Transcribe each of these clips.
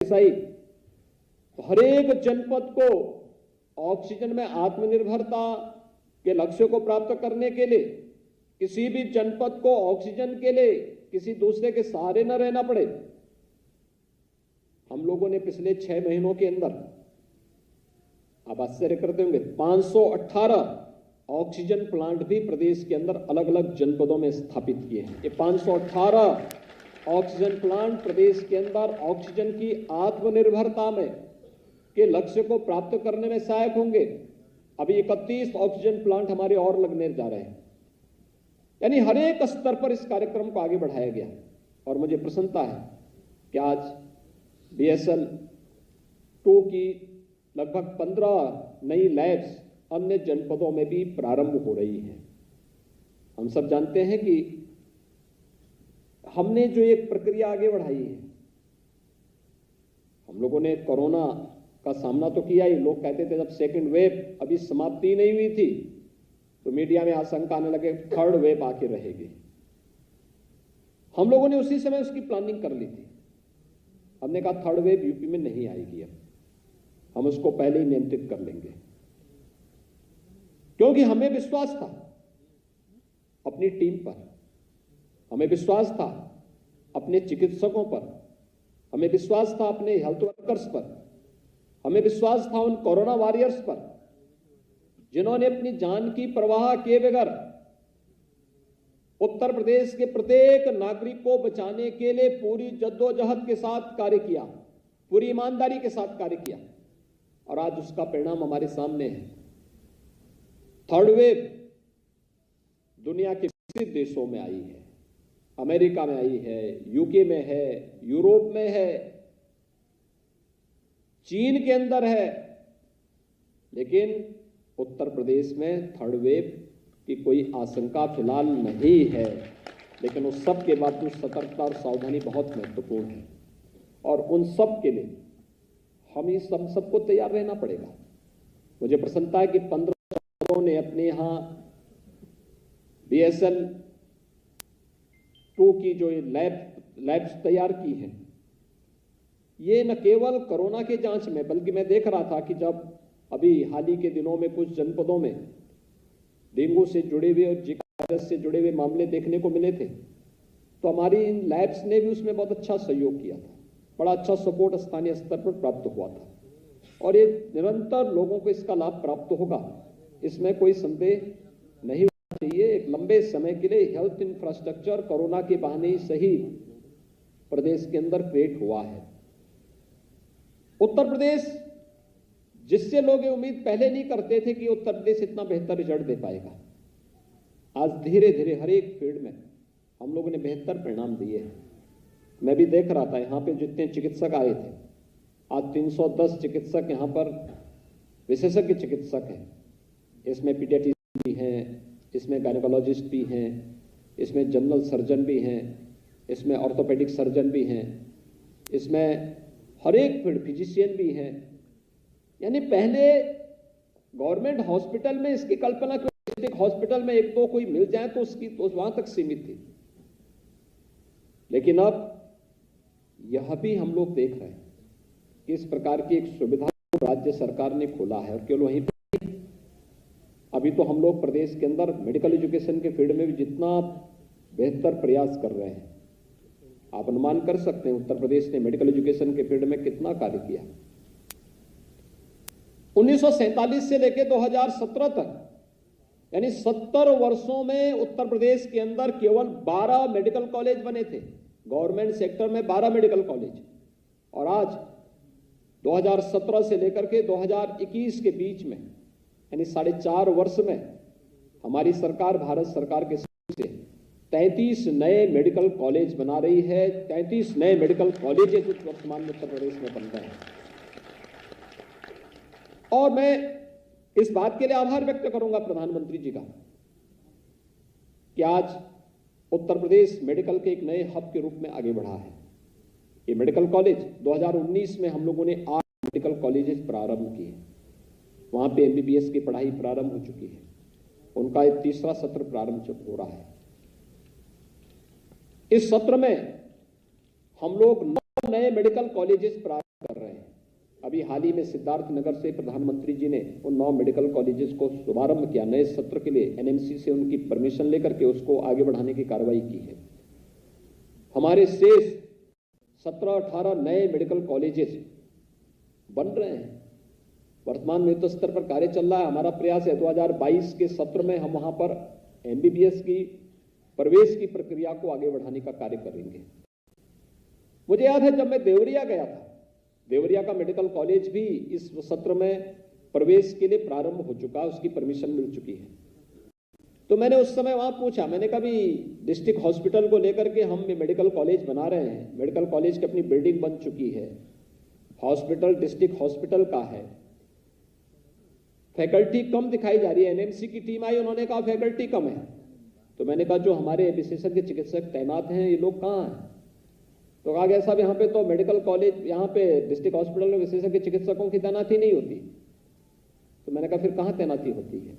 Crisis आई तो हर एक जनपद को ऑक्सीजन में आत्मनिर्भरता के लक्ष्य को प्राप्त करने के लिए, किसी भी जनपद को ऑक्सीजन के लिए किसी दूसरे के सहारे न रहना पड़े, हम लोगों ने पिछले 6 महीनों के अंदर, आप आश्चर्य करते होंगे, 518 ऑक्सीजन प्लांट भी प्रदेश के अंदर अलग अलग जनपदों में स्थापित किए हैं। ये 518 ऑक्सीजन प्लांट प्रदेश के अंदर ऑक्सीजन की आत्मनिर्भरता में के लक्ष्य को प्राप्त करने में सहायक होंगे। अभी 31 ऑक्सीजन प्लांट हमारे और लगने जा रहे हैं। यानी हर एक स्तर पर इस कार्यक्रम को आगे बढ़ाया गया और मुझे प्रसन्नता है कि आज BSL 2 की लगभग 15 नई लैब्स अन्य जनपदों में भी प्रारंभ हो रही है। हम सब जानते हैं कि हमने जो एक प्रक्रिया आगे बढ़ाई है, हम लोगों ने कोरोना का सामना तो किया ही। लोग कहते थे जब सेकंड वेव अभी समाप्ति नहीं हुई थी तो मीडिया में आशंका आने लगे थर्ड वेव आके रहेगी। हम लोगों ने उसी समय उसकी प्लानिंग कर ली थी। हमने कहा थर्ड वेव यूपी में नहीं आएगी, अब हम उसको पहले ही नियंत्रित कर लेंगे, क्योंकि हमें विश्वास था अपनी टीम पर, हमें विश्वास था अपने चिकित्सकों पर, हमें विश्वास था अपने हेल्थ वर्कर्स पर, हमें विश्वास था उन कोरोना वॉरियर्स पर जिन्होंने अपनी जान की परवाह किए बगैर उत्तर प्रदेश के प्रत्येक नागरिक को बचाने के लिए पूरी जद्दोजहद के साथ कार्य किया, पूरी ईमानदारी के साथ कार्य किया और आज उसका परिणाम हमारे सामने है। थर्ड वेव दुनिया के विकसित देशों में आई है, अमेरिका में आई है, यूके में है, यूरोप में है, चीन के अंदर है, लेकिन उत्तर प्रदेश में थर्ड वेव की कोई आशंका फिलहाल नहीं है। लेकिन उस सब के बावजूद सतर्कता और सावधानी बहुत महत्वपूर्ण है और उन सब के लिए हम ही सबको तैयार रहना पड़ेगा। मुझे प्रसन्नता है कि 15 लोगों ने अपने यहाँ BSL 2 की जो लैब्स तैयार की है, ये न केवल कोरोना के जांच में, बल्कि मैं देख रहा था कि जब अभी हाल ही के दिनों में कुछ जनपदों में डेंगू से जुड़े हुए और जिका वायरस से जुड़े हुए मामले देखने को मिले थे, तो हमारी इन लैब्स ने भी उसमें बहुत अच्छा सहयोग किया था। बड़ा अच्छा सपोर्ट स्थानीय स्तर पर प्राप्त हुआ था और ये निरंतर लोगों को इसका लाभ प्राप्त होगा, इसमें कोई संदेह नहीं होना चाहिए। एक लंबे समय के लिए हेल्थ इंफ्रास्ट्रक्चर कोरोना के बहाने ही सही प्रदेश के अंदर क्रिएट हुआ है। उत्तर प्रदेश, जिससे लोग ये उम्मीद पहले नहीं करते थे कि उत्तर प्रदेश इतना बेहतर रिजल्ट दे पाएगा, आज धीरे धीरे हर एक फील्ड में हम लोगों ने बेहतर परिणाम दिए हैं। मैं भी देख रहा था यहाँ पे जितने चिकित्सक आए थे, आज 310 चिकित्सक यहाँ पर विशेषज्ञ चिकित्सक हैं। इसमें पीडियाट्रिशियन भी हैं, इसमें गायनेकोलॉजिस्ट भी हैं, इसमें जनरल सर्जन भी हैं, इसमें ऑर्थोपेडिक सर्जन भी हैं, इसमें हर एक फील्ड फिजिशियन भी हैं। यानी पहले गवर्नमेंट हॉस्पिटल में इसकी कल्पना क्यों, डिस्ट्रिक्ट हॉस्पिटल में एक दो कोई मिल जाए तो उसकी तो वहां तक सीमित थी, लेकिन अब यह भी हम लोग देख रहे हैं कि इस प्रकार की एक सुविधा राज्य सरकार ने खोला है। और केवल वहीं पर अभी तो हम लोग प्रदेश के अंदर मेडिकल एजुकेशन के फील्ड में भी जितना बेहतर प्रयास कर रहे हैं, आप अनुमान कर सकते हैं उत्तर प्रदेश ने मेडिकल एजुकेशन के फील्ड में कितना कार्य किया। 1947 से लेकर 2017 तक, यानी 70 वर्षों में उत्तर प्रदेश के अंदर केवल 12 मेडिकल कॉलेज बने थे, गवर्नमेंट सेक्टर में 12 मेडिकल कॉलेज। और आज 2017 से लेकर के 2021 के बीच में, यानी 4.5 वर्ष में हमारी सरकार, भारत सरकार के से 33 नए मेडिकल कॉलेज बना रही है। 33 नए मेडिकल कॉलेजेस वर्तमान में उत्तर प्रदेश में बन रहे हैं। और मैं इस बात के लिए आभार व्यक्त करूंगा प्रधानमंत्री जी का कि आज उत्तर प्रदेश मेडिकल के एक नए हब के रूप में आगे बढ़ा है। ये मेडिकल कॉलेज 2019 में हम लोगों ने 8 मेडिकल कॉलेजेस प्रारंभ किए। वहां पे MBBS की पढ़ाई प्रारंभ हो चुकी है, उनका एक तीसरा सत्र प्रारंभ हो रहा है। इस सत्र में हम लोग 9 नए मेडिकल कॉलेजेस प्रारंभ कर रहे हैं। अभी हाल ही में सिद्धार्थनगर से प्रधानमंत्री जी ने उन 9 मेडिकल कॉलेजेस को शुभारंभ किया। नए सत्र के लिए एनएमसी से उनकी परमिशन लेकर के उसको आगे बढ़ाने की कार्रवाई की है। हमारे शेष 17-18 नए मेडिकल कॉलेजेस बन रहे हैं। वर्तमान में युद्ध स्तर पर कार्य चल रहा है। हमारा प्रयास है 2022 के सत्र में हम वहां पर एमबीबीएस की प्रवेश की प्रक्रिया को आगे बढ़ाने का कार्य करेंगे। मुझे याद है जब मैं देवरिया गया था, देवरिया का मेडिकल कॉलेज भी इस सत्र में प्रवेश के लिए प्रारंभ हो चुका है, उसकी परमिशन मिल चुकी है। तो मैंने उस समय वहां पूछा, मैंने कहा भी डिस्ट्रिक्ट हॉस्पिटल को लेकर के हम मेडिकल कॉलेज बना रहे हैं, मेडिकल कॉलेज की अपनी बिल्डिंग बन चुकी है, हॉस्पिटल डिस्ट्रिक्ट हॉस्पिटल का है, फैकल्टी कम दिखाई जा रही है। एनएमसी की टीम आई, उन्होंने कहा फैकल्टी कम है। तो मैंने कहा जो हमारे विशेषज्ञ चिकित्सक तैनात हैं ये लोग कहाँ हैं? तो कहा गया साहब यहाँ पे तो मेडिकल कॉलेज, यहाँ पे डिस्ट्रिक्ट हॉस्पिटल में विशेषज्ञ चिकित्सकों की तैनाती नहीं होती। तो मैंने कहा फिर कहाँ तैनाती होती है?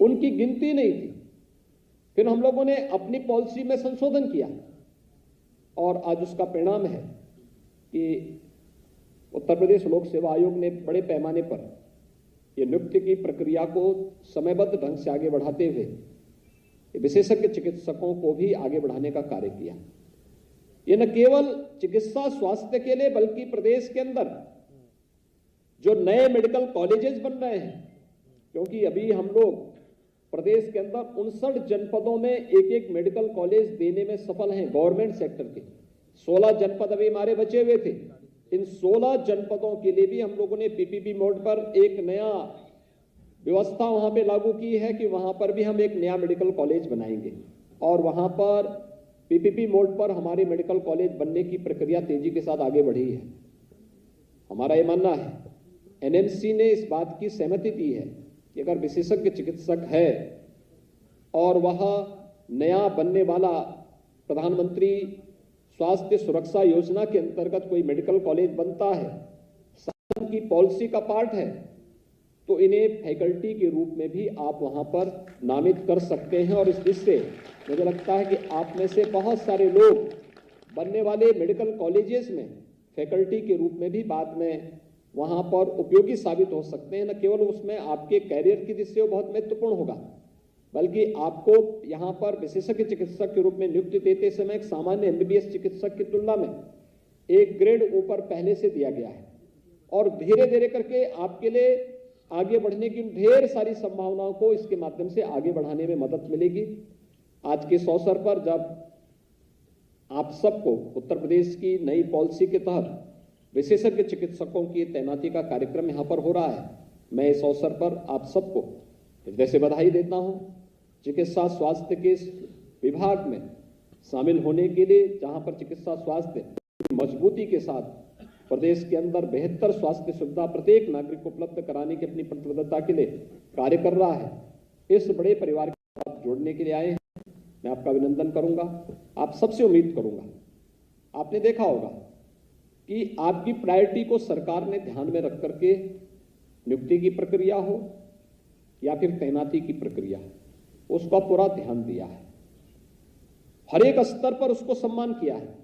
उनकी गिनती नहीं थी। फिर हम लोगों ने अपनी पॉलिसी में संशोधन किया और आज उसका परिणाम है कि उत्तर प्रदेश लोक सेवा आयोग ने बड़े पैमाने पर यह नियुक्ति की प्रक्रिया को समयबद्ध ढंग से आगे बढ़ाते हुए विशेषज्ञ चिकित्सकों को भी आगे बढ़ाने का कार्य किया। ये न केवल चिकित्सा स्वास्थ्य के लिए बल्कि प्रदेश के अंदर जो नए मेडिकल कॉलेजेस बन रहे हैं, क्योंकि अभी हम लोग प्रदेश के अंदर 59 जनपदों में एक मेडिकल कॉलेज देने में सफल हैं गवर्नमेंट सेक्टर के। 16 जनपद अभी हमारे बचे हुए थे। इन 16 जनपदों के लिए भी हम लोगों ने पीपीपी मोड पर एक नया व्यवस्था वहां पे लागू की है कि वहां पर भी हम एक नया मेडिकल कॉलेज बनाएंगे और वहां पर पीपीपी मोड पर हमारे मेडिकल कॉलेज बनने की प्रक्रिया तेजी के साथ आगे बढ़ी है। हमारा ये मानना है, एनएमसी ने इस बात की सहमति दी है कि अगर विशेषज्ञ चिकित्सक है और वह नया बनने वाला प्रधानमंत्री स्वास्थ्य सुरक्षा योजना के अंतर्गत कोई मेडिकल कॉलेज बनता है, शासन की पॉलिसी का पार्ट है, तो इन्हें फैकल्टी के रूप में भी आप वहां पर नामित कर सकते हैं। और इस दृष्टि से मुझे लगता है कि आप में से बहुत सारे लोग बनने वाले मेडिकल कॉलेजेस में फैकल्टी के रूप में भी बाद में वहां पर उपयोगी साबित हो सकते हैं। न केवल उसमें आपके कैरियर की दृष्टि से बहुत महत्वपूर्ण होगा, बल्कि आपको यहां पर विशेषज्ञ चिकित्सक के रूप में नियुक्ति देते समय एक सामान्य एमबीबीएस चिकित्सक की तुलना में एक ग्रेड ऊपर पहले से दिया गया है और धीरे धीरे करके आपके लिए आगे बढ़ने की ढेर सारी संभावनाओं को इसके माध्यम से आगे बढ़ाने में मदद मिलेगी। आज के इस अवसर पर जब आप सबको उत्तर प्रदेश की नई पॉलिसी के तहत विशेषज्ञ चिकित्सकों की तैनाती का कार्यक्रम यहां पर हो रहा है, मैं इस अवसर पर आप सबको हृदय से बधाई देता हूं। चिकित्सा स्वास्थ्य के इस विभाग में शामिल होने के लिए, जहां पर चिकित्सा स्वास्थ्य मजबूती के साथ प्रदेश के अंदर बेहतर स्वास्थ्य सुविधा प्रत्येक नागरिक को उपलब्ध कराने की अपनी प्रतिबद्धता के लिए कार्य कर रहा है, इस बड़े परिवार के साथ जोड़ने के लिए आए हैं। मैं आपका अभिनंदन करूंगा, आप सबसे उम्मीद करूंगा। आपने देखा होगा कि आपकी प्रायोरिटी को सरकार ने ध्यान में रख करके नियुक्ति की प्रक्रिया हो या फिर तैनाती की प्रक्रिया, उसका पूरा ध्यान दिया है, हर एक स्तर पर उसको सम्मान किया है।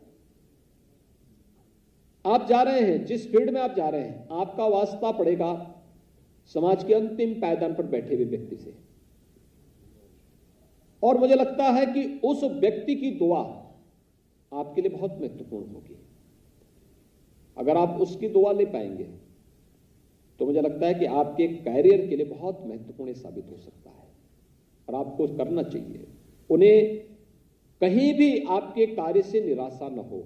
आप जा रहे हैं, जिस फील्ड में आप जा रहे हैं, आपका वास्ता पड़ेगा समाज के अंतिम पायदान पर बैठे हुए व्यक्ति से, और मुझे लगता है कि उस व्यक्ति की दुआ आपके लिए बहुत महत्वपूर्ण होगी। अगर आप उसकी दुआ ले पाएंगे तो मुझे लगता है कि आपके कैरियर के लिए बहुत महत्वपूर्ण साबित हो सकता है और आपको करना चाहिए। उन्हें कहीं भी आपके कार्य से निराशा न हो।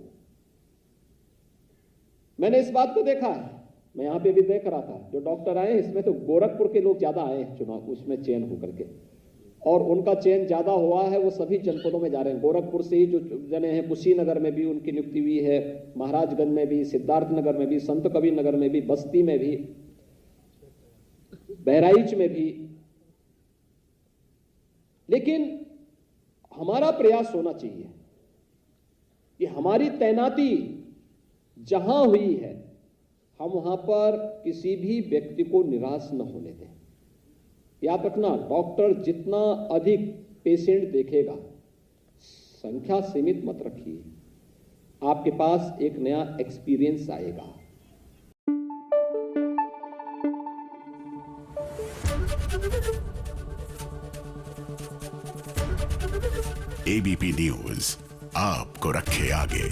मैंने इस बात को देखा है, मैं यहां पे भी देख रहा था, जो डॉक्टर आए इसमें तो गोरखपुर के लोग ज्यादा आए हैं चुनाव उसमें चयन होकर के, और उनका चयन ज्यादा हुआ है, वो सभी जनपदों में जा रहे हैं। गोरखपुर से ही जो जने हैं, कुशीनगर में भी उनकी नियुक्ति हुई है, महाराजगंज में भी, सिद्धार्थनगर में भी, संत कबीर नगर में भी, बस्ती में भी, बहराइच में भी। लेकिन हमारा प्रयास होना चाहिए कि हमारी तैनाती जहां हुई है, हम वहां पर किसी भी व्यक्ति को निराश न होने दें। याद रखना, डॉक्टर जितना अधिक पेशेंट देखेगा, संख्या सीमित मत रखिए। आपके पास एक नया एक्सपीरियंस आएगा। एबीपी न्यूज आपको रखे आगे।